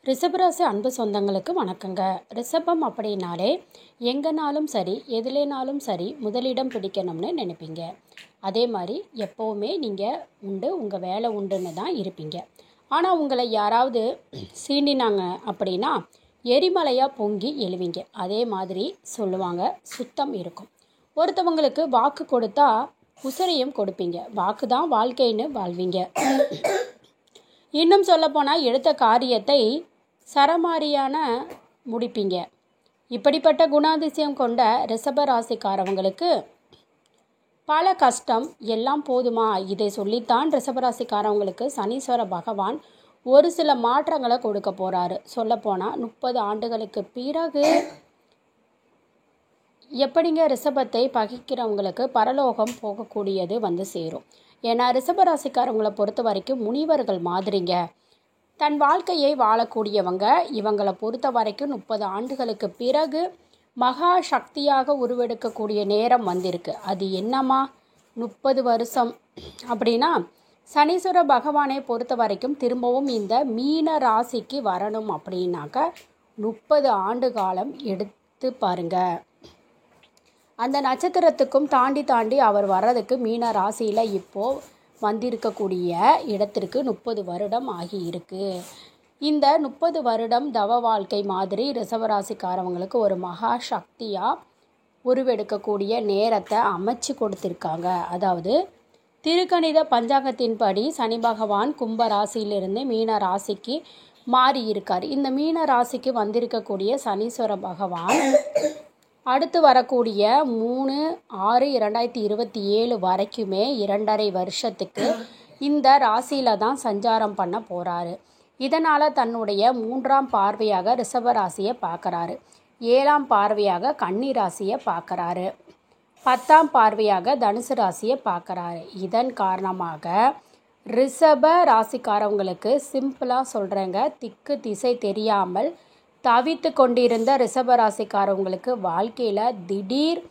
ரிஷபராசி அன்பு சொந்தங்களுக்கு வணக்கங்க. ரிஷபம் அப்படின்னாலே எங்கேனாலும் சரி எதுலேனாலும் சரி முதலிடம் பிடிக்கணும்னு நினைப்பீங்க. அதே மாதிரி எப்போவுமே நீங்கள் உண்டு உங்கள் வேலை உண்டுன்னு தான் இருப்பீங்க. ஆனால் உங்களை யாராவது சீண்டினாங்க அப்படின்னா எரிமலையாக பொங்கி எழுவீங்க. அதே மாதிரி சொல்லுவாங்க, சுத்தம் இருக்கும். ஒருத்தவங்களுக்கு வாக்கு கொடுத்தா உசிரையும் கொடுப்பீங்க. வாக்கு தான் வாழ்க்கைன்னு வாழ்வீங்க. இன்னும் சொல்லப்போனால் எடுத்த காரியத்தை சரமாரியான முடிப்பீங்க. இப்படிப்பட்ட குணாதிசயம் கொண்ட ரிஷப ராசிக்காரவங்களுக்கு பல கஷ்டம் எல்லாம் போதுமா? இதை சொல்லித்தான் ரிஷபராசிக்காரவங்களுக்கு சனீஸ்வர பகவான் ஒரு சில மாற்றங்களை கொடுக்க போகிறாரு. சொல்லப்போனால் 30 ஆண்டுகளுக்கு பிறகு எப்படிங்க ரிஷபத்தை பகிக்கிறவங்களுக்கு பரலோகம் போகக்கூடியது வந்து சேரும். ஏன்னா ரிஷபராசிக்காரவங்களை பொறுத்த வரைக்கும் முனிவர்கள் மாதிரிங்க. தன் வாழ்க்கையை வாழக்கூடியவங்க. இவங்களை பொறுத்த வரைக்கும் 30 ஆண்டுகளுக்கு பிறகு மகா சக்தியாக உருவெடுக்கக்கூடிய நேரம் வந்திருக்கு. அது என்னம்மா 30 வருஷம் அப்படின்னா, சனீஸ்வர பகவானை பொறுத்த வரைக்கும் திரும்பவும் இந்த மீன ராசிக்கு வரணும் அப்படின்னாக்க 30 ஆண்டு காலம் எடுத்து பாருங்க. அந்த நட்சத்திரத்துக்கும் தாண்டி அவர் வர்றதுக்கு மீன ராசியில் இப்போது வந்திருக்கக்கூடிய இடத்திற்கு 30 வருடம் ஆகியிருக்கு. இந்த 30 வருடம் தவ வாழ்க்கை மாதிரி ரிஷபராசிக்காரவங்களுக்கு ஒரு மகா சக்தியாக உருவெடுக்கக்கூடிய நேரத்தை அமைச்சு கொடுத்துருக்காங்க. அதாவது திருக்கணித பஞ்சாங்கத்தின்படி சனி பகவான் கும்ப ராசியிலிருந்து மீன ராசிக்கு மாறி இருக்கார். இந்த மீன ராசிக்கு வந்திருக்கக்கூடிய சனீஸ்வர பகவான் அடுத்து வரக்கூடிய 3/6/2027 வரைக்குமே 2.5 வருஷத்துக்கு இந்த ராசியில் தான் சஞ்சாரம் பண்ண போகிறாரு. இதனால் தன்னுடைய 3ஆம் பார்வையாக ரிஷப ராசியை பார்க்குறாரு, 7ஆம் பார்வையாக கன்னி ராசியை பார்க்குறாரு, 10ஆம் பார்வையாக தனுசு ராசியை பார்க்குறாரு. இதன் காரணமாக ரிஷப ராசிக்காரவங்களுக்கு சிம்பிளாக சொல்கிறேங்க, திக்கு திசை தெரியாமல் தவித்து கொண்டிருந்த ரிஷபராசிக்காரவங்களுக்கு வாழ்க்கையில் திடீர்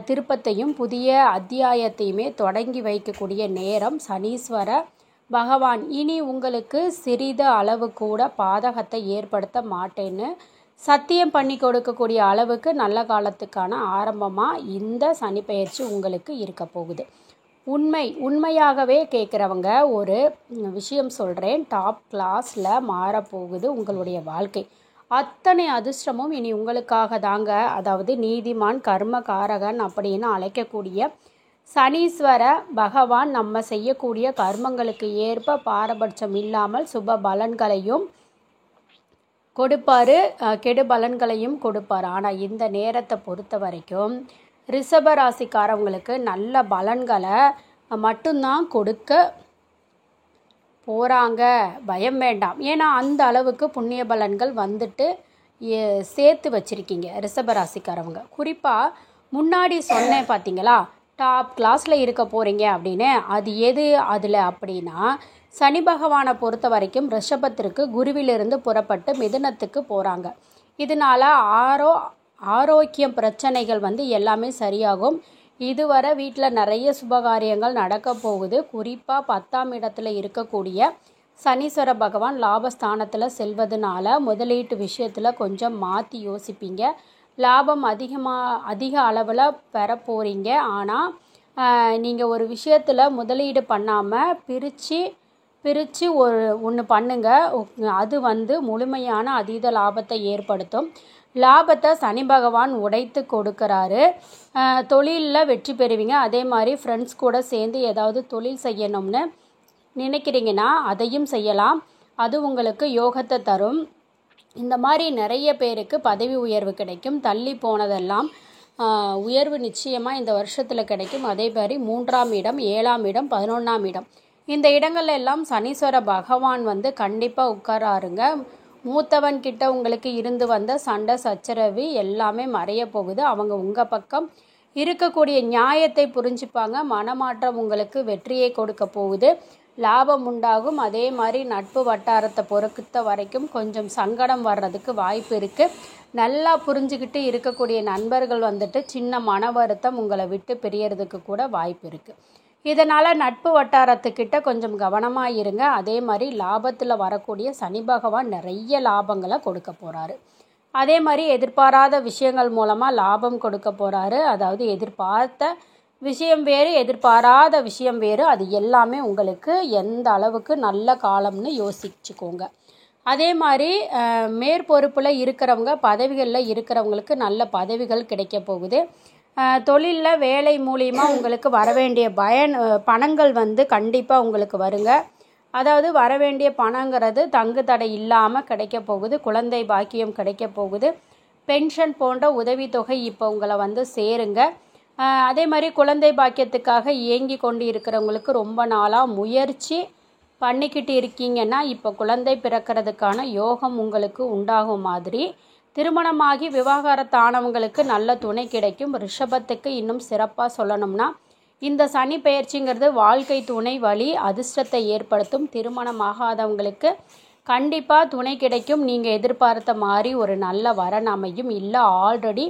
திருப்பத்தையும் புதிய அத்தியாயத்தையுமே தொடங்கி வைக்கக்கூடிய நேரம் சனீஸ்வர பகவான் இனி உங்களுக்கு சிறிது அளவு கூட பாதகத்தை ஏற்படுத்த மாட்டேன்னு சத்தியம் பண்ணி கொடுக்கக்கூடிய அளவுக்கு நல்ல காலத்துக்கான ஆரம்பமாக இந்த சனி பெயர்ச்சி உங்களுக்கு இருக்க போகுது. உண்மையாகவே கேட்குறவங்க ஒரு விஷயம் சொல்கிறேன், டாப் கிளாஸில் மாறப்போகுது உங்களுடைய வாழ்க்கை. அத்தனை அதிர்ஷ்டமும் இனி உங்களுக்காக தாங்க. அதாவது நீதிமான் கர்மகாரகன் அப்படின்னு அழைக்கக்கூடிய சனீஸ்வர பகவான் நம்ம செய்யக்கூடிய கர்மங்களுக்கு ஏற்ப பாரபட்சம் இல்லாமல் சுப பலன்களையும் கொடுப்பார், கெடு பலன்களையும் கொடுப்பார். ஆனால் இந்த நேரத்தை பொறுத்த வரைக்கும் ரிஷப ராசிக்காரவங்களுக்கு நல்ல பலன்களை மட்டும்தான் கொடுக்க போகிறாங்க. பயம் வேண்டாம். ஏன்னா அந்த அளவுக்கு புண்ணிய பலன்கள் வந்துட்டு சேர்த்து வச்சுருக்கீங்க ரிஷபராசிக்காரவங்க. குறிப்பாக முன்னாடி சொன்னேன் பார்த்தீங்களா, டாப் கிளாஸில் இருக்க போகிறீங்க அப்படின்னு. அது எது அதில் அப்படின்னா, சனி பகவானை பொறுத்த வரைக்கும் ரிஷபத்திற்கு குருவிலிருந்து புறப்பட்டு மிதுனத்துக்கு போகிறாங்க. இதனால் ஆரோக்கியம் பிரச்சனைகள் எல்லாமே சரியாகும். இதுவரை வீட்டில் நிறைய சுபகாரியங்கள் நடக்க போகுது. குறிப்பாக 10ஆம் இடத்துல இருக்கக்கூடிய சனீஸ்வர பகவான் லாபஸ்தானத்தில் செல்வதனால முதலீட்டு விஷயத்தில் கொஞ்சம் மாற்றி யோசிப்பீங்க. லாபம் அதிக அளவில் பெற போகிறீங்க. ஆனால் நீங்கள் ஒரு விஷயத்தில் முதலீடு பண்ணாமல் பிரித்து ஒன்று பண்ணுங்க. அது முழுமையான அதீத லாபத்தை ஏற்படுத்தும். லாபத்தை சனி பகவான் உடைத்து கொடுக்குறாரு. தொழிலில் வெற்றி பெறுவீங்க. அதே மாதிரி ஃப்ரெண்ட்ஸ் கூட சேர்ந்து ஏதாவது தொழில் செய்யணும்னு நினைக்கிறீங்கன்னா அதையும் செய்யலாம். அது உங்களுக்கு யோகத்தை தரும். இந்த மாதிரி நிறைய பேருக்கு பதவி உயர்வு கிடைக்கும். தள்ளி போனதெல்லாம் உயர்வு நிச்சயமாக இந்த வருஷத்தில் கிடைக்கும். அதே மாதிரி 3ஆம் இடம், 7ஆம் இடம், 11ஆம் இடம், இந்த இடங்கள்ல எல்லாம் சனீஸ்வர பகவான் கண்டிப்பாக உட்காராருங்க. மூத்தவன் கிட்ட உங்களுக்கு இருந்து வந்த சண்டை சச்சரவு எல்லாமே மறைய போகுது. அவங்க உங்கள் பக்கம் இருக்கக்கூடிய நியாயத்தை புரிஞ்சுப்பாங்க. மனமாற்றம் உங்களுக்கு வெற்றியை கொடுக்க போகுது. லாபம் உண்டாகும். அதே மாதிரி நட்பு வட்டாரத்தை பொறுத்த வரைக்கும் கொஞ்சம் சங்கடம் வர்றதுக்கு வாய்ப்பு இருக்குது. நல்லா புரிஞ்சுக்கிட்டு இருக்கக்கூடிய நண்பர்கள் சின்ன மன வருத்தம் உங்களை விட்டு பிரியறதுக்கு கூட வாய்ப்பு இருக்குது. இதனால் நட்பு வட்டாரத்துக்கிட்ட கொஞ்சம் கவனமாக இருங்க. அதே மாதிரி லாபத்தில் வரக்கூடிய சனி பகவான் நிறைய லாபங்களை கொடுக்க போகிறாரு. அதே மாதிரி எதிர்பாராத விஷயங்கள் மூலமாக லாபம் கொடுக்க போகிறாரு. அதாவது எதிர்பார்த்த விஷயம் வேறு, எதிர்பாராத விஷயம் வேறு. அது எல்லாமே உங்களுக்கு எந்த அளவுக்கு நல்ல காலம்னு யோசிச்சுக்கோங்க. அதே மாதிரி மேற்பொறுப்பில் இருக்கிறவங்க, பதவிகளில் இருக்கிறவங்களுக்கு நல்ல பதவிகள் கிடைக்க போகுது. தொழிலில் வேலை மூலிமா உங்களுக்கு வரவேண்டிய பணங்கள் கண்டிப்பாக உங்களுக்கு வருங்க. அதாவது வரவேண்டிய பணங்கிறது தங்கு தடை இல்லாமல் கிடைக்க போகுது. குழந்தை பாக்கியம் கிடைக்க போகுது. பென்ஷன் போன்ற உதவித்தொகை இப்போ உங்களை சேருங்க. அதே மாதிரி குழந்தை பாக்கியத்துக்காக இயங்கி கொண்டு இருக்கிறவங்களுக்கு ரொம்ப நாளாக முயற்சி பண்ணிக்கிட்டு இருக்கீங்கன்னா இப்போ குழந்தை பிறக்கிறதுக்கான யோகம் உங்களுக்கு உண்டாகும் மாதிரி. திருமணமாகி விவாகரத்தானவங்களுக்கு நல்ல துணை கிடைக்கும். ரிஷபத்துக்கு இன்னும் சிறப்பாக சொல்லணும்னா இந்த சனி பெயர்ச்சிங்கிறது வாழ்க்கை துணை வழி அதிர்ஷ்டத்தை ஏற்படுத்தும். திருமணமாகாதவங்களுக்கு கண்டிப்பாக துணை கிடைக்கும். நீங்கள் எதிர்பார்த்த மாதிரி ஒரு நல்ல வரன் அமையும். இல்லை ஆல்ரெடி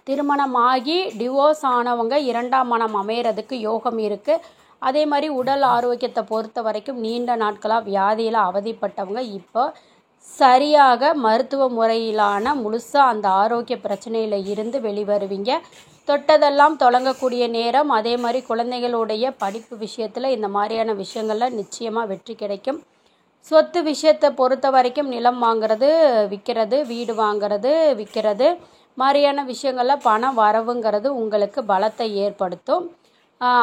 திருமணமாகி டிவோர்ஸ் ஆனவங்க இரண்டாம் மனம் அமைகிறதுக்கு யோகம் இருக்குது. அதே மாதிரி உடல் ஆரோக்கியத்தை பொறுத்த வரைக்கும் நீண்ட நாட்களாக வியாதியில் அவதிப்பட்டவங்க இப்போ சரியாக மருத்துவ முறையிலான முழுசாக அந்த ஆரோக்கிய பிரச்சனையில் இருந்து வெளிவருவீங்க. தொட்டதெல்லாம் தொடங்கக்கூடிய நேரம். அதே மாதிரி குழந்தைகளுடைய படிப்பு விஷயத்தில் இந்த மாதிரியான விஷயங்களில் நிச்சயமாக வெற்றி கிடைக்கும். சொத்து விஷயத்தை பொறுத்த வரைக்கும் நிலம் வாங்கிறது, விற்கிறது, வீடு வாங்கிறது, விற்கிறது மாதிரியான விஷயங்களில் பண வரவுங்கிறது உங்களுக்கு பலத்தை ஏற்படுத்தும்.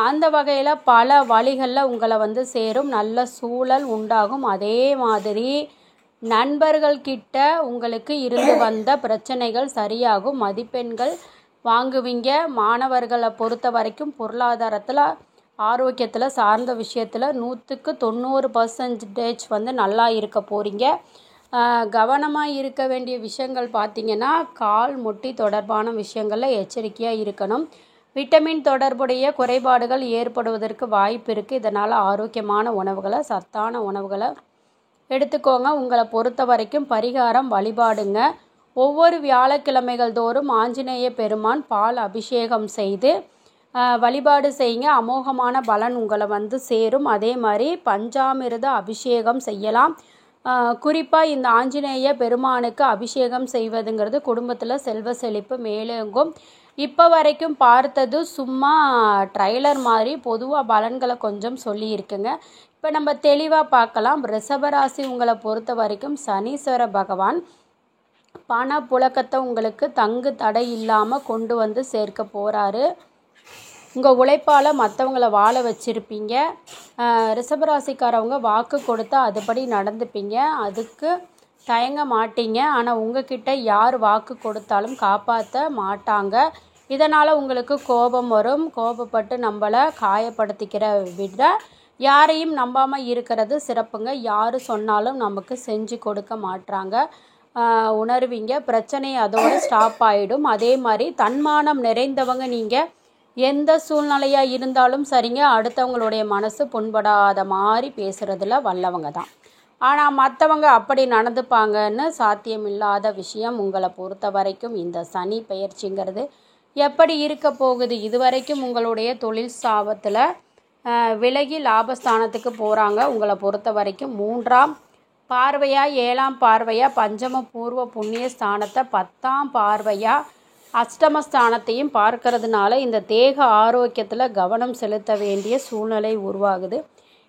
அந்த வகையில் பல வழிகளில் உங்களை சேரும். நல்ல சூழல் உண்டாகும். அதே மாதிரி நண்பர்கள்கிட்ட உங்களுக்கு இருந்து வந்த பிரச்சனைகள் சரியாகும். மதிப்பெண்கள் வாங்குவீங்க. மாணவர்களை பொறுத்த வரைக்கும் பொருளாதாரத்தில், ஆரோக்கியத்தில் சார்ந்த விஷயத்தில் 100க்கு 90% நல்லா இருக்க போகிறீங்க. கவனமாக இருக்க வேண்டிய விஷயங்கள் பார்த்திங்கன்னா கால் முட்டி தொடர்பான விஷயங்களில் எச்சரிக்கையாக இருக்கணும். விட்டமின் தொடர்புடைய குறைபாடுகள் ஏற்படுவதற்கு வாய்ப்பு இருக்குது. இதனால் ஆரோக்கியமான உணவுகளை, சத்தான உணவுகளை எடுத்துக்கோங்க. உங்களை பொறுத்த வரைக்கும் பரிகாரம் வழிபாடுங்க. ஒவ்வொரு வியாழக்கிழமைகள் தோறும் ஆஞ்சநேய பெருமான் பால் அபிஷேகம் செய்து வழிபாடு செய்யுங்க. அமோகமான பலன் உங்களை சேரும். அதே மாதிரி பஞ்சாமிர்த அபிஷேகம் செய்யலாம். குறிப்பாக இந்த ஆஞ்சநேய பெருமானுக்கு அபிஷேகம் செய்வதுங்கிறது குடும்பத்தில் செல்வ செழிப்பு மேலோங்கும். இப்போ வரைக்கும் பார்த்தது சும்மா ட்ரைலர் மாதிரி பொதுவாக பலன்களை கொஞ்சம் சொல்லியிருக்குங்க. இப்போ நம்ம தெளிவாக பார்க்கலாம். ரிஷபராசி உங்களை பொறுத்த வரைக்கும் சனீஸ்வர பகவான் பண புழக்கத்தை உங்களுக்கு தங்கு தடை இல்லாமல் கொண்டு சேர்க்க போகிறாரு. உங்கள் உழைப்பால் மற்றவங்கள வாழ வச்சுருப்பீங்க. ரிஷபராசிக்காரவங்க வாக்கு கொடுத்தா அதுபடி நடந்துப்பீங்க. அதுக்கு தயங்க மாட்டீங்க. ஆனால் உங்ககிட்ட யார் வாக்கு கொடுத்தாலும் காப்பாற்ற மாட்டாங்க. இதனால் உங்களுக்கு கோபம் வரும். கோபப்பட்டு நம்மளை காயப்படுத்திக்கிற விட யாரையும் நம்பாமல் இருக்கிறது சிறப்புங்க. யார் சொன்னாலும் நமக்கு செஞ்சு கொடுக்க மாட்டாங்க உணர்வீங்க. பிரச்சனை அதோடு ஸ்டாப் ஆகிடும். அதே மாதிரி தன்மானம் நிறைந்தவங்க நீங்கள். எந்த சூழ்நிலையாக இருந்தாலும் சரிங்க, அடுத்தவங்களுடைய மனசு புண்படாத மாதிரி பேசுகிறதுல வல்லவங்க தான். ஆனால் மற்றவங்க அப்படி நடந்துப்பாங்கன்னு சாத்தியமில்லாத விஷயம். உங்களை பொறுத்த வரைக்கும் இந்த சனி பெயர்ச்சிங்கிறது எப்படி இருக்க போகுது? இதுவரைக்கும் உங்களுடைய தொழில் ஸ்தாபத்தில் விலகி லாபஸ்தானத்துக்கு போகிறாங்க. உங்களை பொறுத்த வரைக்கும் 3ஆம் பார்வையாக, 7ஆம் பார்வையாக, பஞ்சம பூர்வ புண்ணிய ஸ்தானத்தை 10ஆம் பார்வையாக, அஷ்டமஸ்தானத்தையும் பார்க்கறதுனால இந்த தேக ஆரோக்கியத்தில் கவனம் செலுத்த வேண்டிய சூழ்நிலை உருவாகுது.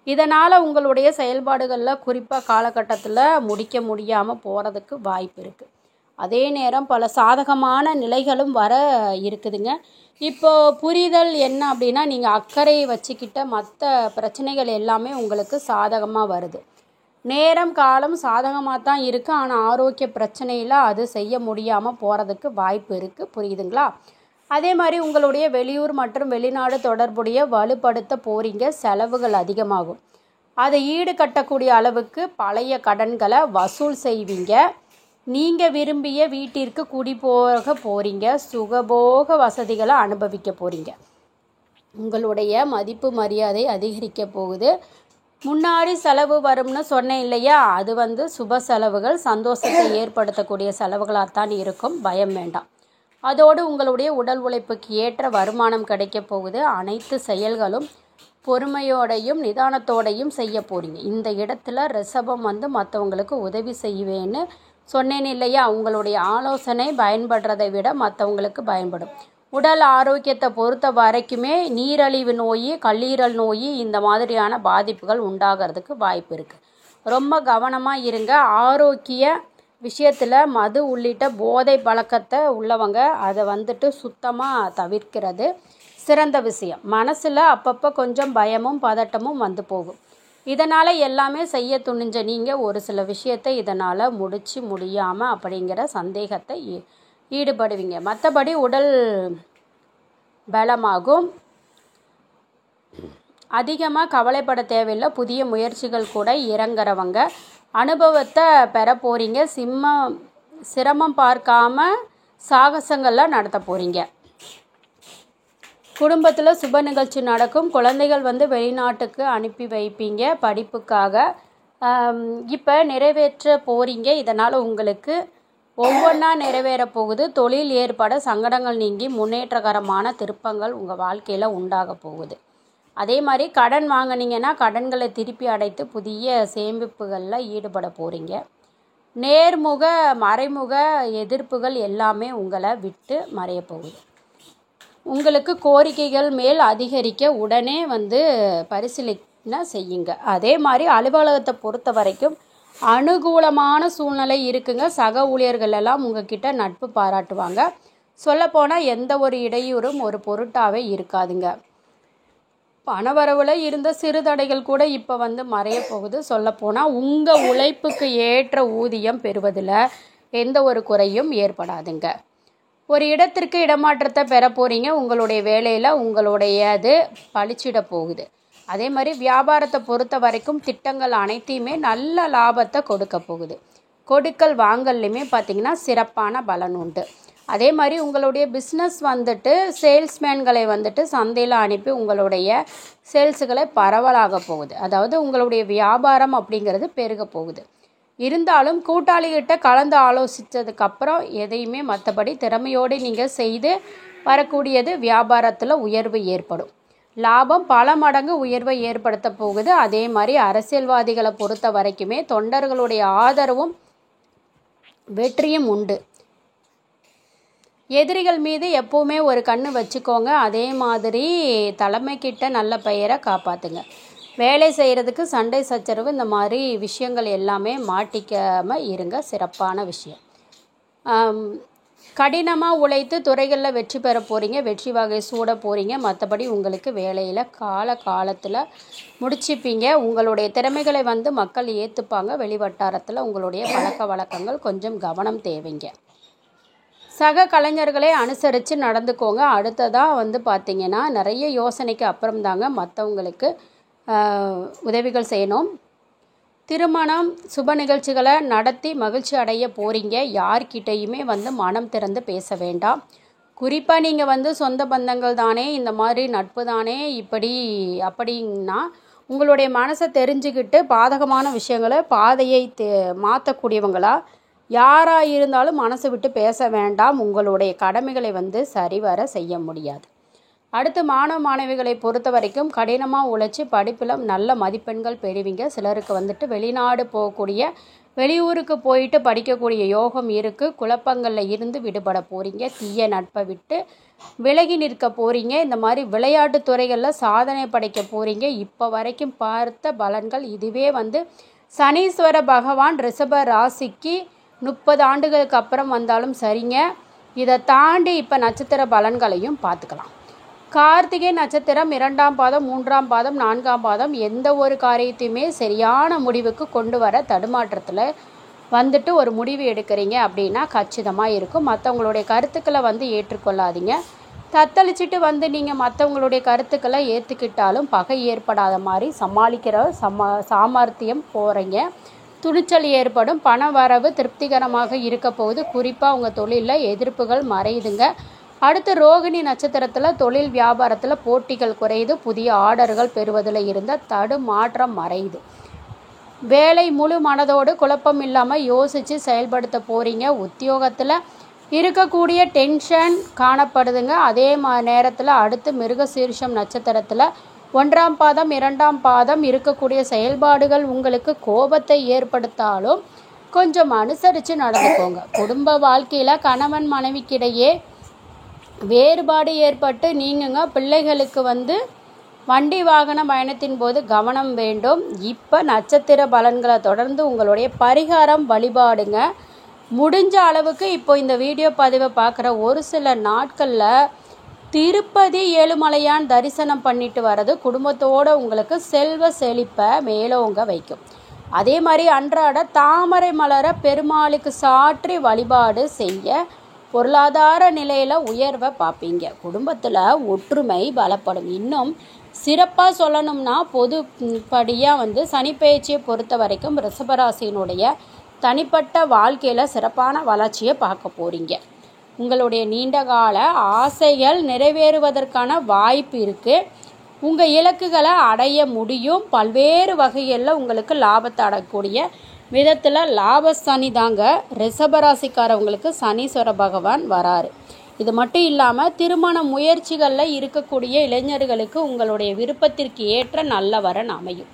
இதனால் உங்களுடைய செயல்பாடுகளில் குறிப்பாக காலகட்டத்தில் முடிக்க முடியாமல் போகிறதுக்கு வாய்ப்பு இருக்குது. அதே நேரம் பல சாதகமான நிலைகளும் வர இருக்குதுங்க. இப்போது புரிதல் என்ன அப்படின்னா, நீங்கள் அக்கறையை வச்சுக்கிட்ட மற்ற பிரச்சனைகள் எல்லாமே உங்களுக்கு சாதகமாக வருது. நேரம் காலம் சாதகமாக தான் இருக்குது. ஆனால் ஆரோக்கிய பிரச்சனையில் அது செய்ய முடியாமல் போகிறதுக்கு வாய்ப்பு இருக்குது. புரியுதுங்களா? அதே மாதிரி உங்களுடைய வெளியூர் மற்றும் வெளிநாடு தொடர்புடைய வலுப்படுத்த போகிறீங்க. செலவுகள் அதிகமாகும். அதை ஈடு கட்டக்கூடிய அளவுக்கு பழைய கடன்களை வசூல் செய்வீங்க. நீங்கள் விரும்பிய வீட்டிற்கு குடி போக போகிறீங்க. சுகபோக வசதிகளை அனுபவிக்க போகிறீங்க. உங்களுடைய மதிப்பு மரியாதை அதிகரிக்க போகுது. முன்னாடி செலவு வரும்னு சொன்னேன் இல்லையா, அது சுப செலவுகள், சந்தோஷத்தை ஏற்படுத்தக்கூடிய செலவுகளாகத்தான் இருக்கும். பயம் வேண்டாம். அதோடு உங்களுடைய உடல் உழைப்புக்கு ஏற்ற வருமானம் கிடைக்க போகுது. அனைத்து செயல்களும் பொறுமையோடையும் நிதானத்தோடையும் செய்ய போகிறீங்க. இந்த இடத்துல ரிஷபம் வந்து மற்றவங்களுக்கு உதவி செய்வேன்னு சொன்னேன் இல்லையா? உங்களுடைய ஆலோசனை பயன்படுறதை விட மற்றவங்களுக்கு பயன்படும். உடல் ஆரோக்கியத்தை பொறுத்த வரைக்குமே நீரழிவு நோய், கல்லீரல் நோய் இந்த மாதிரியான பாதிப்புகள் உண்டாகிறதுக்கு வாய்ப்பு இருக்குது. ரொம்ப கவனமாக இருங்க. ஆரோக்கிய விஷயத்தில் மது உள்ளிட்ட போதை பழக்கத்தை உள்ளவங்க அதை வந்துட்டு சுத்தமாக தவிர்க்கிறது சிறந்த விஷயம். மனசில் அப்பப்போ கொஞ்சம் பயமும் பதட்டமும் வந்து போகும். இதனால் எல்லாமே செய்ய துணிஞ்ச நீங்கள் ஒரு சில விஷயத்தை இதனால் முடியாமல் அப்படிங்கிற சந்தேகத்தை ஈடுபடுவீங்க. மற்றபடி உடல் பலமாகும். அதிகமாக கவலைப்பட தேவையில்லை. புதிய முயற்சிகள் கூட இறங்குறவங்க அனுபவத்தை பெற போகிறீங்க. சிரமம் பார்க்காம சாகசங்கள்லாம் நடத்த போகிறீங்க. குடும்பத்தில் சுப நிகழ்ச்சி நடக்கும். குழந்தைகள் வந்து வெளிநாட்டுக்கு அனுப்பி வைப்பீங்க படிப்புக்காக. இப்போ நிறைவேற்ற போகிறீங்க. இதனால் உங்களுக்கு ஒவ்வொன்றா நிறைவேற போகுது. தொழில் ஏற்பட சங்கடங்கள் நீங்கி முன்னேற்றகரமான திருப்பங்கள் உங்கள் வாழ்க்கையில் உண்டாக போகுது. அதே மாதிரி கடன் வாங்கினீங்கன்னா கடன்களை திருப்பி அடைத்து புதிய சேமிப்புகளில் ஈடுபட போகிறீங்க. நேர்முக மறைமுக எதிர்ப்புகள் எல்லாமே உங்களை விட்டு மறைய போகுது. உங்களுக்கு கோரிக்கைகள் மேல் அதிகரிக்க உடனே வந்து பரிசீலனை செய்யுங்க. அதே மாதிரி அலுவலகத்தை பொறுத்த வரைக்கும் அனுகூலமான சூழ்நிலை இருக்குங்க. சக ஊழியர்கள் எல்லாம் உங்ககிட்ட நட்பு பாராட்டுவாங்க. சொல்லப்போனால் எந்த ஒரு இடையூறும் ஒரு பொருட்டாகவே இருக்காதுங்க. பணவரவில் இருந்த சிறு தடைகள் கூட இப்போ வந்து மறைய போகுது. சொல்லப்போனால் உங்கள் உழைப்புக்கு ஏற்ற ஊதியம் பெறுவதில் எந்த ஒரு குறையும் ஏற்படாதுங்க. ஒரு இடத்திற்கு இடமாற்றத்தை பெற போகிறீங்க. உங்களுடைய வேலையில் உங்களுடையது பளிச்சிட போகுது. அதே மாதிரி வியாபாரத்தை பொறுத்த வரைக்கும் திட்டங்கள் அனைத்தையுமே நல்ல லாபத்தை கொடுக்க போகுது. கொடுக்கல் வாங்கல்லையுமே பார்த்திங்கன்னா சிறப்பான பலன் உண்டு. அதே மாதிரி உங்களுடைய பிஸ்னஸ் வந்துட்டு சேல்ஸ்மேன்களை வந்துட்டு சந்தையில் அனுப்பி உங்களுடைய சேல்ஸுகளை பரவலாக போகுது. அதாவது உங்களுடைய வியாபாரம் அப்படிங்கிறது பெருக போகுது. இருந்தாலும் கூட்டாளிகிட்ட கலந்து ஆலோசித்ததுக்கப்புறம் எதையுமே மற்றபடி திறமையோடு நீங்கள் செய்து வரக்கூடியது வியாபாரத்தில் உயர்வு ஏற்படும். லாபம் பல மடங்கு உயர்வை ஏற்படுத்த போகுது. அதே மாதிரி அரசியல்வாதிகளை பொறுத்த வரைக்குமே தொண்டர்களுடைய ஆதரவும் வெற்றியும் உண்டு. எதிரிகள் மீது எப்போவுமே ஒரு கண்ணு வச்சுக்கோங்க. அதே மாதிரி தலைமைக்கிட்ட நல்ல பெயரை காப்பாற்றுங்க. வேலை செய்கிறதுக்கு சண்டை சச்சரவு இந்த மாதிரி விஷயங்கள் எல்லாமே மாட்டிக்காமல் இருங்க. சிறப்பான விஷயம். கடினமாக உழைத்து துறைகளில் வெற்றி பெற போகிறீங்க. வெற்றி வகை சூட போகிறீங்க. மற்றபடி உங்களுக்கு வேலையில் காலத்தில் முடிச்சுப்பீங்க. உங்களுடைய திறமைகளை வந்து மக்கள் ஏற்றுப்பாங்க. வெளிவட்டாரத்தில் உங்களுடைய பழக்க வழக்கங்கள் கொஞ்சம் கவனம் தேவைங்க. சக கலைஞர்களை அனுசரித்து நடந்துக்கோங்க. அடுத்ததாக வந்து பார்த்திங்கன்னா நிறைய யோசனைக்கு அப்புறம் தாங்க மற்றவங்களுக்கு உதவிகள் செய்யணும். திருமணம் சுப நிகழ்ச்சிகளை நடத்தி மகிழ்ச்சி அடைய போகிறீங்க. யார்கிட்டையுமே வந்து மனம் திறந்து பேச வேண்டாம். குறிப்பாக நீங்கள் வந்து சொந்த பந்தங்கள் தானே, இந்த மாதிரி நட்பு தானே, இப்படி அப்படின்னா உங்களுடைய மனசை தெரிஞ்சுக்கிட்டு பாதகமான விஷயங்களை பாதையை மாற்றக்கூடியவங்களா யாராக இருந்தாலும் மனசை விட்டு பேச வேண்டாம். உங்களுடைய கடமைகளை வந்து சரிவர செய்ய முடியாது. அடுத்து மாணவ மாணவிகளை பொறுத்த வரைக்கும் கடினமாக உழைச்சி படிப்பில் நல்ல மதிப்பெண்கள் பெறுவீங்க. சிலருக்கு வந்துட்டு வெளிநாடு போகக்கூடிய வெளியூருக்கு போயிட்டு படிக்கக்கூடிய யோகம் இருக்குது. குழப்பங்களில் இருந்து விடுபட போகிறீங்க. தீய நட்பை விட்டு விலகி நிற்க போகிறீங்க. இந்த மாதிரி விளையாட்டு துறைகளில் சாதனை படைக்க போகிறீங்க. இப்போ வரைக்கும் பார்த்த பலன்கள் இதுவே வந்து சனீஸ்வர பகவான் ரிஷப ராசிக்கு 30 ஆண்டுகளுக்கு அப்புறம் வந்தாலும் சரிங்க. இதை தாண்டி இப்போ நட்சத்திர பலன்களையும் பார்த்துக்கலாம். கார்த்திகை நட்சத்திரம் 2ஆம் பாதம் 3ஆம் பாதம் 4ஆம் பாதம் எந்த ஒரு காரியத்தையுமே சரியான முடிவுக்கு கொண்டு வர தடுமாற்றத்தில் வந்துட்டு ஒரு முடிவு எடுக்கிறீங்க அப்படின்னா கச்சிதமாக இருக்கும். மற்றவங்களுடைய கருத்துக்களை வந்து ஏற்றுக்கொள்ளாதீங்க. தத்தளிச்சுட்டு வந்து நீங்கள் மற்றவங்களுடைய கருத்துக்களை ஏற்றுக்கிட்டாலும் பகை ஏற்படாத மாதிரி சமாளிக்கிற சாமர்த்தியம் போகிறீங்க. துணிச்சல் ஏற்படும். பண வரவு திருப்திகரமாக இருக்க போகுது. குறிப்பாக உங்கள் தொழிலில் எதிர்ப்புகள் மறையுதுங்க. அடுத்து ரோகிணி நட்சத்திரத்தில் தொழில் வியாபாரத்தில் போட்டிகள் குறையுது. புதிய ஆர்டர்கள் பெறுவதில் இருந்த தடுமாற்றம் மறையுது. வேலை முழு மனதோடு குழப்பம் இல்லாமல் யோசித்து செயல்படுத்த போகிறீங்க. உத்தியோகத்தில் இருக்கக்கூடிய டென்ஷன் காணப்படுதுங்க. அதே நேரத்தில் அடுத்து மிருகசீரிஷம் நட்சத்திரத்தில் 1ஆம் பாதம் 2ஆம் பாதம் இருக்கக்கூடிய செயல்பாடுகள் உங்களுக்கு கோபத்தை ஏற்படுத்தாலும் கொஞ்சம் அனுசரித்து நடந்துக்கோங்க. குடும்ப வாழ்க்கையில் கணவன் மனைவிக்கிடையே வேறுபாடு ஏற்பட்டு நீங்குங்க. பிள்ளைகளுக்கு வண்டி வாகன பயணத்தின் போது கவனம் வேண்டும். இப்போ நட்சத்திர பலன்களை தொடர்ந்து உங்களுடைய பரிகாரம் வழிபாடுங்க. முடிஞ்ச அளவுக்கு இப்போ இந்த வீடியோ பதிவை பார்க்குற ஒரு சில நாட்களில் திருப்பதி ஏழுமலையான் தரிசனம் பண்ணிட்டு வர்றது குடும்பத்தோடு உங்களுக்கு செல்வ செழிப்பை மேலோங்க வைக்கும். அதே மாதிரி அன்றாட தாமரை மலர பெருமாளுக்கு சாற்றி வழிபாடு செய்ய பொருளாதார நிலையில் உயர்வை பார்ப்பீங்க. குடும்பத்தில் ஒற்றுமை பலப்படும். இன்னும் சிறப்பாக சொல்லணும்னா பொதுப்படியாக சனிப்பெயர்ச்சியை பொறுத்த வரைக்கும் ரிஷபராசியினுடைய தனிப்பட்ட வாழ்க்கையில் சிறப்பான வளர்ச்சியை பார்க்க போகிறீங்க. உங்களுடைய நீண்டகால ஆசைகள் நிறைவேறுவதற்கான வாய்ப்பு இருக்குது. உங்கள் இலக்குகளை அடைய முடியும். பல்வேறு வகைகளில் உங்களுக்கு லாபத்தை அடையக்கூடிய விதத்தில் லாபசனி தாங்க ரிஷபராசிக்காரவங்களுக்கு சனீஸ்வர பகவான் வராரு. இது மட்டும் இல்லாமல் திருமண முயற்சிகளில் இருக்கக்கூடிய இளைஞர்களுக்கு உங்களுடைய விருப்பத்திற்கு ஏற்ற நல்ல வரன் அமையும்.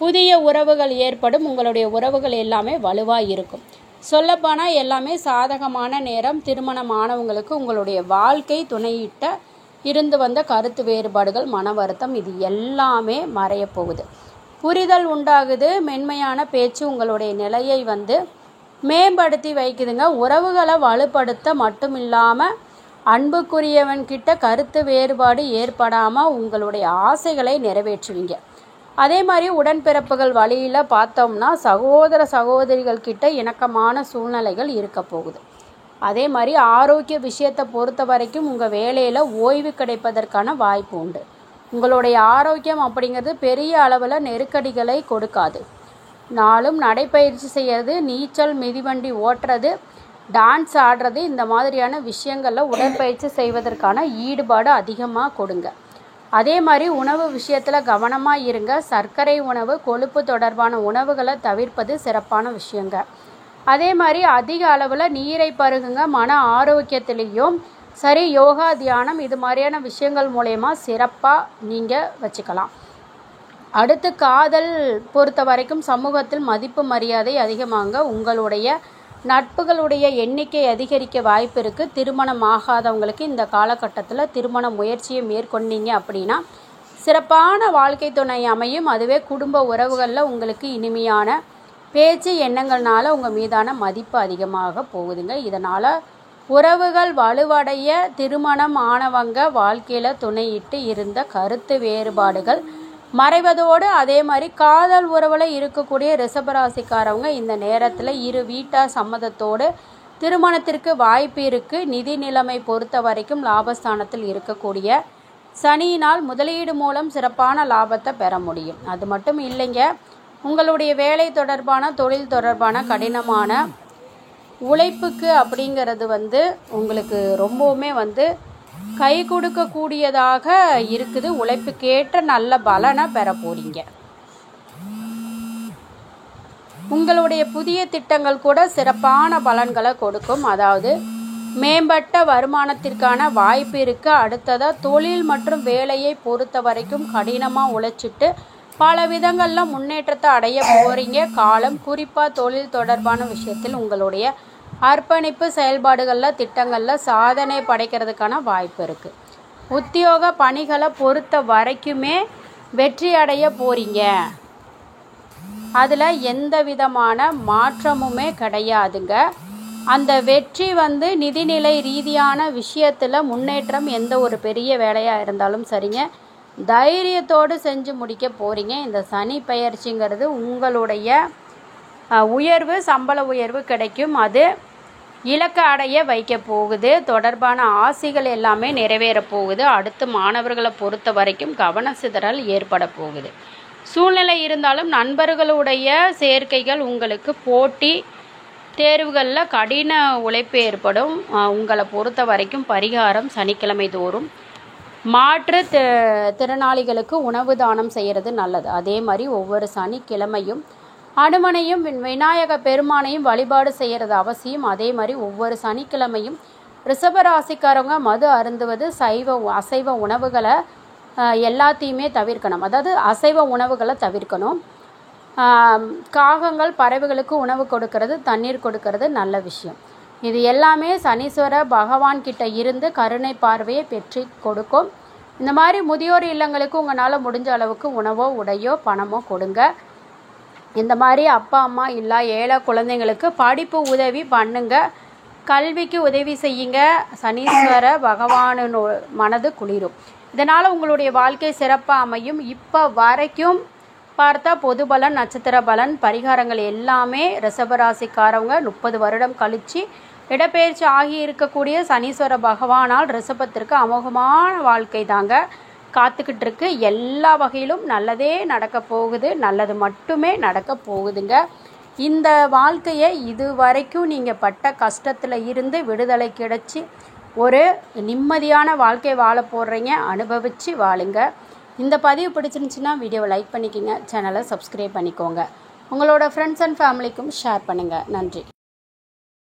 புதிய உறவுகள் ஏற்படும். உங்களுடைய உறவுகள் எல்லாமே வலுவாக இருக்கும். சொல்லப்போனால் எல்லாமே சாதகமான நேரம். திருமணமானவங்களுக்கு உங்களுடைய வாழ்க்கை துணையிட்ட இருந்து வந்த கருத்து வேறுபாடுகள், மன வருத்தம் இது எல்லாமே மறையப்போகுது. புரிதல் உண்டாகுது. மென்மையான பேச்சு உங்களுடைய நிலையை மேம்படுத்தி வைக்குதுங்க. உறவுகளை வலுப்படுத்த மட்டும் இல்லாமல் அன்புக்குரியவன்கிட்ட கருத்து வேறுபாடு ஏற்படாமல் உங்களுடைய ஆசைகளை நிறைவேற்றுவீங்க. அதே மாதிரி உடன்பிறப்புகள் வழியில் பார்த்தோம்னா சகோதர சகோதரிகள் கிட்ட இணக்கமான சூழ்நிலைகள் இருக்க போகுது. அதே மாதிரி ஆரோக்கிய விஷயத்தை பொறுத்த வரைக்கும் உங்கள் வேலையில் ஓய்வு கிடைப்பதற்கான வாய்ப்பு உண்டு. உங்களுடைய ஆரோக்கியம் அப்படிங்கிறது பெரிய அளவில் நெருக்கடிகளை கொடுக்காது. நாளும் நடைப்பயிற்சி செய்கிறது, நீச்சல், மிதிவண்டி ஓட்டுறது, டான்ஸ் ஆடுறது இந்த மாதிரியான விஷயங்களில் உடற்பயிற்சி செய்வதற்கான ஈடுபாடு அதிகமாக கொடுங்க. அதே மாதிரி உணவு விஷயத்தில் கவனமாக இருங்க. சர்க்கரை உணவு, கொழுப்பு தொடர்பான உணவுகளை தவிர்ப்பது சிறப்பான விஷயங்க. அதே மாதிரி அதிக அளவில் நீரை பருகுங்க. மன ஆரோக்கியத்திலையும் சரி, யோகா, தியானம் இது மாதிரியான விஷயங்கள் மூலயமா சிறப்பாக நீங்கள் வச்சுக்கலாம். அடுத்து காதல் பொறுத்த வரைக்கும் சமூகத்தில் மதிப்பு மரியாதை அதிகமாங்க. உங்களுடைய நட்புகளுடைய எண்ணிக்கை அதிகரிக்க வாய்ப்பு இருக்குது. திருமணம் ஆகாதவங்களுக்கு இந்த காலகட்டத்தில் திருமண முயற்சியை மேற்கொண்டீங்க அப்படின்னா சிறப்பான வாழ்க்கை துணை அமையும். அதுவே குடும்ப உறவுகளில் உங்களுக்கு இனிமையான பேச்சு எண்ணங்கள்னால உங்கள் மீதான மதிப்பு அதிகமாக போகுதுங்க. இதனால் உறவுகள் வலுவடைய திருமணம் ஆனவங்க வாழ்க்கையில் துணையிட்டு இருந்த கருத்து வேறுபாடுகள் மறைவதோடு அதே மாதிரி காதல் உறவில் இருக்கக்கூடிய ரிஷபராசிக்காரவங்க இந்த நேரத்தில் இரு வீட்டார் சம்மதத்தோடு திருமணத்திற்கு வாய்ப்பு இருக்குது. நிதி நிலைமை பொறுத்த வரைக்கும் லாபஸ்தானத்தில் இருக்கக்கூடிய சனியினால் முதலீடு மூலம் சிறப்பான லாபத்தை பெற முடியும். அது மட்டும் இல்லைங்க, உங்களுடைய வேலை தொடர்பான தொழில் தொடர்பான கடினமான உழைப்புக்கு அப்படிங்கிறது உங்களுக்கு ரொம்பவுமே கை கொடுக்கக்கூடியதாக இருக்குது. உழைப்புக்கேற்ற நல்ல பலனை பெற போறீங்க. உங்களுடைய புதிய திட்டங்கள் கூட சிறப்பான பலன்களை கொடுக்கும். அதாவது மேம்பட்ட வருமானத்திற்கான வாய்ப்பு இருக்குது. அடுத்ததாக தொழில் மற்றும் வேலையை பொறுத்த வரைக்கும் கடினமாக உழைச்சிட்டு பல விதங்களில் முன்னேற்றத்தை அடைய போகிறீங்க. காலம் குறிப்பாக தொழில் தொடர்பான விஷயத்தில் உங்களுடைய அர்ப்பணிப்பு செயல்பாடுகளில் திட்டங்களில் சாதனை படைக்கிறதுக்கான வாய்ப்பு இருக்குது. உத்தியோக பணிகளை பொறுத்த வரைக்குமே வெற்றி அடைய போகிறீங்க. அதில் எந்த விதமான மாற்றமுமே கிடையாதுங்க. அந்த வெற்றி நிதிநிலை ரீதியான விஷயத்தில் முன்னேற்றம் எந்த ஒரு பெரிய வேலையாக இருந்தாலும் சரிங்க, தைரியத்தோடு செஞ்சு முடிக்க போகிறீங்க. இந்த சனி பெயர்ச்சிங்கிறது உங்களுடைய உயர்வு, சம்பள உயர்வு கிடைக்கும். அது இலக்க அடைய வைக்க போகுது. தொடர்பான ஆசைகள் எல்லாமே நிறைவேற போகுது. அடுத்து மாணவர்களை பொறுத்த வரைக்கும் கவன சிதறல் ஏற்பட போகுது. சூழ்நிலை இருந்தாலும் நண்பர்களுடைய சேர்க்கைகள் உங்களுக்கு போட்டி தேர்வுகளில் கடின உழைப்பு ஏற்படும். உங்களை பொறுத்த வரைக்கும் பரிகாரம் சனிக்கிழமை தோறும் மாற்று திறனாளிகளுக்கு உணவு தானம் செய்கிறது நல்லது. அதே மாதிரி ஒவ்வொரு சனிக்கிழமையும் அனுமனையும் விநாயக பெருமானையும் வழிபாடு செய்கிறது அவசியம். அதே மாதிரி ஒவ்வொரு சனிக்கிழமையும் ரிஷபராசிக்காரவங்க மது அருந்துவது, அசைவ உணவுகளை எல்லாத்தையுமே தவிர்க்கணும். அதாவது அசைவ உணவுகளை தவிர்க்கணும். காகங்கள் பறவைகளுக்கு உணவு கொடுக்கறது, தண்ணீர் கொடுக்கறது நல்ல விஷயம். இது எல்லாமே சனீஸ்வர பகவான் கிட்ட இருந்து கருணை பார்வையை பெற்று கொடுக்கும். இந்த மாதிரி முதியோர் இல்லங்களுக்கு உங்களால் முடிஞ்ச அளவுக்கு உணவோ உடையோ பணமோ கொடுங்க. இந்த மாதிரி அப்பா அம்மா இல்லா ஏழை குழந்தைங்களுக்கு படிப்பு உதவி பண்ணுங்க, கல்விக்கு உதவி செய்யுங்க. சனீஸ்வர பகவானின் மனது குளிரும். இதனால் உங்களுடைய வாழ்க்கை சிறப்பாக அமையும். இப்போ வரைக்கும் பார்த்தா பொது பலன், நட்சத்திர பலன், பரிகாரங்கள் எல்லாமே ரிஷபராசிக்காரவங்க 30 வருடம் கழித்து இடப்பெயர்ச்சி ஆகி இருக்கக்கூடிய சனீஸ்வர பகவானால் ரிஷபத்திற்கு அமோகமான வாழ்க்கை தாங்க காத்துக்கிட்டு இருக்கு. எல்லா வகையிலும் நல்லதே நடக்க போகுது, நல்லது மட்டுமே நடக்க போகுதுங்க. இந்த வாழ்க்கையை இது வரைக்கும் நீங்கள் பட்ட கஷ்டத்தில் இருந்து விடுதலை கிடைச்சி ஒரு நிம்மதியான வாழ்க்கை வாழ போடுறீங்க. அனுபவித்து வாழுங்க. இந்த பதிவு பிடிச்சிருந்துச்சுன்னா வீடியோவை லைக் பண்ணிக்கோங்க, சேனலை சப்ஸ்கிரைப் பண்ணிக்கோங்க, உங்களோட ஃப்ரெண்ட்ஸ் அண்ட் ஃபேமிலிக்கும் ஷேர் பண்ணுங்கள். நன்றி.